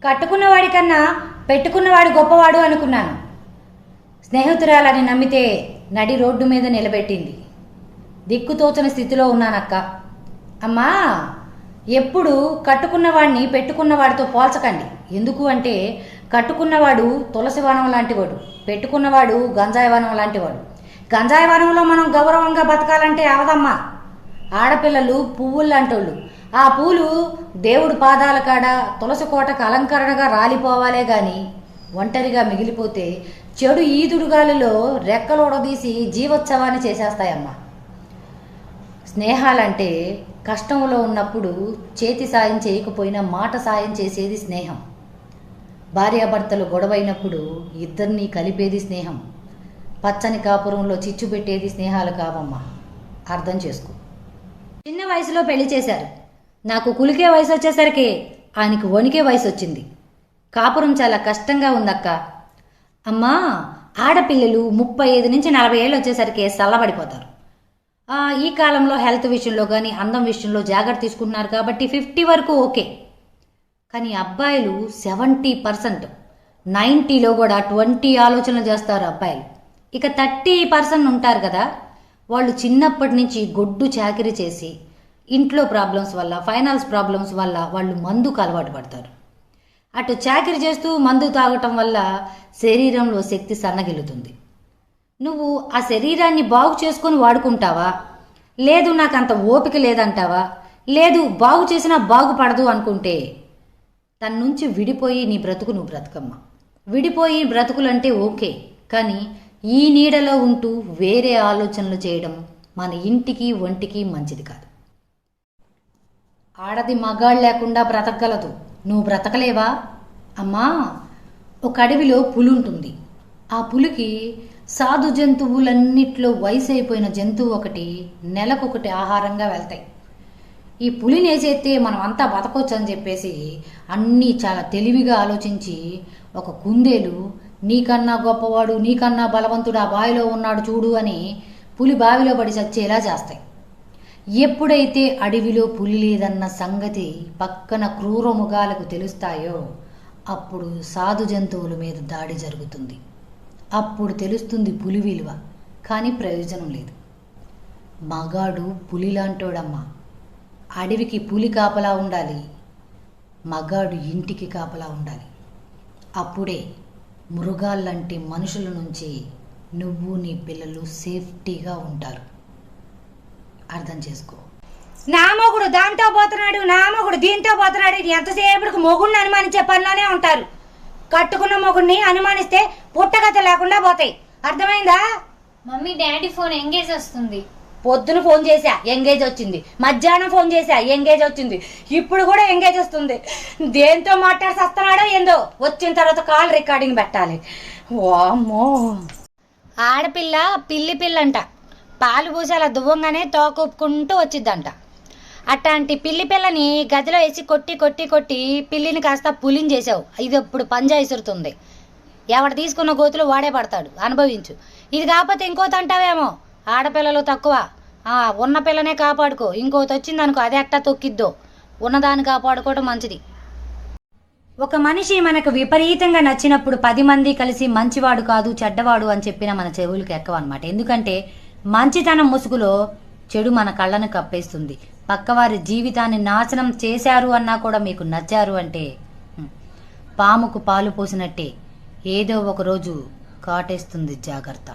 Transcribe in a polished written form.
కట్టుకున్నవాడి కన్నా పెట్టుకున్నవాడు గొప్పవాడు అనుకున్నాను. స్నేహితురాలని నమ్మితే నడి రోడ్డు మీద నిలబెట్టింది. దిక్కుతోచని స్థితిలో ఉన్నానక్క. అమ్మా, ఎప్పుడు కట్టుకున్నవాడిని పెట్టుకున్నవాడితో పోల్చకండి. ఎందుకు అంటే కట్టుకున్నవాడు తులసి వనం లాంటివాడు, పెట్టుకున్నవాడు గంజాయి వనం లాంటివాడు. గంజాయి వనంలో మనం గౌరవంగా బతకాలంటే అవదమ్మా. ఆడపిల్లలు పువ్వులు లాంటోళ్ళు. ఆ పూలు దేవుడి పాదాల కాడ తులసి కోటకు అలంకరణగా రాలిపోవాలే గాని ఒంటరిగా మిగిలిపోతే చెడు ఈదుడుగాలిలో రెక్కలోడదీసి జీవోత్సవాన్ని చేసేస్తాయమ్మా. స్నేహాలంటే కష్టంలో ఉన్నప్పుడు చేతి సాయం చేయకపోయినా మాట సాయం చేసేది స్నేహం. భార్యాభర్తలు గొడవైనప్పుడు ఇద్దరినీ కలిపేది స్నేహం. పచ్చని కాపురంలో చిచ్చు పెట్టేది స్నేహాలు కావమ్మా. అర్థం చేసుకో. చిన్న వయసులో పెళ్లి చేశారు. నాకు కులికే వయసు వచ్చేసరికి ఆయనకు వణికే వయసు వచ్చింది. కాపురం చాలా కష్టంగా ఉందక్క. అమ్మా, ఆడపిల్లలు 35 నుంచి 40 ఏళ్ళు వచ్చేసరికి చల్లబడిపోతారు. ఈ కాలంలో హెల్త్ విషయంలో కానీ అందం విషయంలో జాగ్రత్త తీసుకుంటున్నారు కాబట్టి 50 వరకు ఓకే. కానీ అబ్బాయిలు 70%, 90లో కూడా 20 ఆలోచనలు చేస్తారు అబ్బాయిలు. ఇక 30% ఉంటారు కదా, వాళ్ళు చిన్నప్పటి నుంచి గొడ్డు చాకిరీ చేసి ఇంట్లో ప్రాబ్లమ్స్ వల్ల, ఫైనాన్స్ ప్రాబ్లమ్స్ వల్ల వాళ్ళు మందుకు అలవాటు పడతారు. అటు చాకిరీ చేస్తూ మందు తాగటం వల్ల శరీరంలో శక్తి సన్నగిల్లుతుంది. నువ్వు ఆ శరీరాన్ని బాగు చేసుకొని వాడుకుంటావా, లేదు నాకు అంత ఓపిక లేదంటావా, లేదు బాగు చేసినా బాగుపడదు అనుకుంటే తన నుంచి విడిపోయి నీ బ్రతుకు నువ్వు బ్రతకమ్మా. విడిపోయి బ్రతుకులంటే ఓకే, కానీ ఈ నీడలో ఉంటూ వేరే ఆలోచనలు చేయడం మన ఇంటికి ఒంటికి మంచిది కాదు. ఆడది మగాళ్ళు లేకుండా బ్రతకగలదు, నువ్వు బ్రతకలేవా? అమ్మా, ఒక అడవిలో పులి ఉంటుంది. ఆ పులికి సాధు జంతువులన్నిట్లో వయసు అయిపోయిన జంతువు ఒకటి నెలకొకటి ఆహారంగా వెళ్తాయి. ఈ పులిని వేసేస్తే మనం అంతా బతకొచ్చు అని చెప్పేసి అన్నీ చాలా తెలివిగా ఆలోచించి ఒక కుందేలు నీకన్నా గొప్పవాడు, నీకన్నా బలవంతుడు ఆ బావిలో ఉన్నాడు చూడు అని పులి బావిలో పడి చచ్చేలా చేస్తాయి. ఎప్పుడైతే అడవిలో పులి లేదన్న సంగతి పక్కన క్రూర మృగాలకు తెలుస్తాయో అప్పుడు సాధు జంతువుల మీద దాడి జరుగుతుంది. అప్పుడు తెలుస్తుంది పులి విలువ. కానీ ప్రయోజనం లేదు. మగాడు పులిలాంటోడమ్మా. అడవికి పులి కాపలా ఉండాలి, మగాడు ఇంటికి కాపలా ఉండాలి. అప్పుడే మృగాల్లాంటి మనుషుల నుంచి నువ్వు నీ పిల్లలు సేఫ్టీగా ఉంటారు. అర్థం చేసుకో. నా మొగుడు దాంతో పోతున్నాడు, నా మొగుడు దీంతో పోతున్నాడు, ఎంతసేపటికి మొగుడిని అనుమానించే పనిలోనే ఉంటారు. కట్టుకున్న మొగుడిని అనుమానిస్తే పుట్టగత లేకుండా పోతాయి. అర్థమైందా? మమ్మీ, డాడీ ఫోన్ ఎంగేజ్ వస్తుంది. పొద్దున ఫోన్ చేశా, ఎంగేజ్ వచ్చింది. మధ్యాహ్నం ఫోన్ చేశా, ఎంగేజ్ వచ్చింది. ఇప్పుడు కూడా ఎంగేజ్ వస్తుంది. దేంతో మాట్లాడి వస్తున్నాడో ఏందో. వచ్చిన తర్వాత కాల్ రికార్డింగ్ పెట్టాలి. వామ్మో. ఆడపిల్ల పిల్లి పిల్లంట. పాలు పూసి అలా దువ్వంగానే తోకొప్పుకుంటూ వచ్చిద్దంట. అట్లాంటి పిల్లి పిల్లని గదిలో వేసి కొట్టి కొట్టి కొట్టి పిల్లిని కాస్త పులిని చేసావు. ఇది ఇప్పుడు పంజా ఇసురుతుంది. ఎవడు తీసుకున్న గోతులు వాడే పడతాడు, అనుభవించు. ఇది కాకపోతే ఇంకోటి అంటావేమో, ఆడపిల్లలు తక్కువ, ఉన్న పిల్లనే కాపాడుకో. ఇంకోటి వచ్చిందనుకో, అది ఎట్టా తొక్కిద్దో. ఉన్నదాన్ని కాపాడుకోవడం మంచిది. ఒక మనిషి మనకు విపరీతంగా నచ్చినప్పుడు 10 మంది కలిసి మంచివాడు కాదు చెడ్డవాడు అని చెప్పిన మన చెవులకు ఎక్కవన్నమాట. ఎందుకంటే మంచితనం ముసుగులో చెడు మన కళ్ళను కప్పేస్తుంది. పక్కవారి జీవితాన్ని నాశనం చేశారు అన్నా కూడా మీకు నచ్చారు అంటే పాముకు పాలు పోసినట్టే ఏదో ఒక రోజు కాటేస్తుంది. జాగ్రత్త.